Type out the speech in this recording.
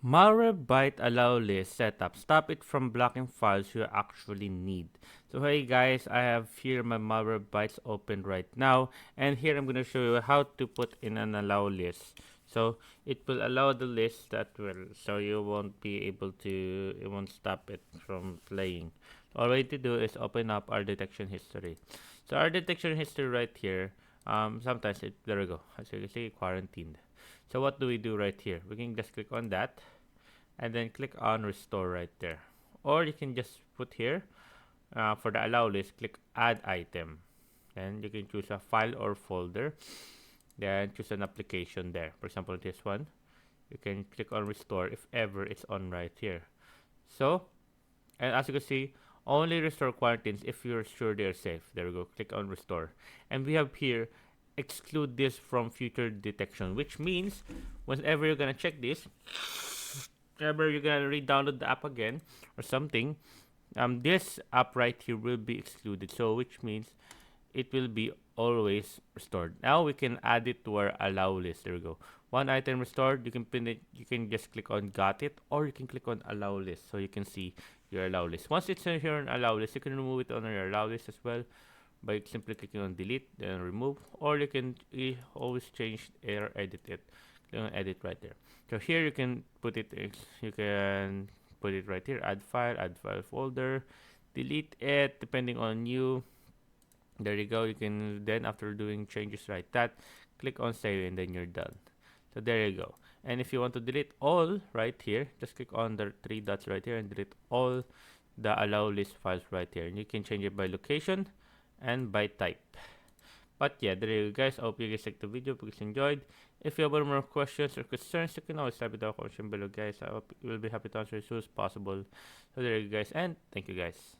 Malwarebyte allow list setup. Stop it from blocking files you actually need. So hey guys, I have here my Malwarebytes open right now, and here I'm gonna show you how to put in an allow list. So it will allow the list that will, so you won't be able to, it won't stop it from playing. All we need to do is open up our detection history. So our detection history right here, sometimes it, there we go. As you can see, quarantined. So what do we do right here? We can just click on that and then click on restore right there, or you can just put here for the allow list, click add item, and you can choose a file or folder, then choose an application there. For example, this one, you can click on restore if ever it's on right here. So, and as you can see, only restore quarantines if you're sure they're safe. There we go, click on restore, and we have here exclude this from future detection, which means whenever you're gonna check this, whenever you're gonna re-download the app again or something, this app right here will be excluded. So which means it will be always restored. Now we can add it to our allow list. There we go. One item restored. You can pin it. You can just click on got it, or you can click on allow list so you can see your allow list. Once it's in here on allow list, you can remove it on your allow list as well by simply clicking on delete, then remove, or you can always change or edit it. Click on edit right there. So here you can put it. You can put it right here. Add file folder, delete it depending on you. There you go. You can then, after doing changes like that, click on save and then you're done. So there you go. And if you want to delete all right here, just click on the three dots right here and delete all the allow list files right here. And you can change it by location and by type. But yeah, there you go guys. I hope you guys liked the video. Please enjoyed. If you have any more questions or concerns, you can always type it down in the comment below guys. I hope you will be happy to answer as soon as possible. So there you go guys, and thank you guys.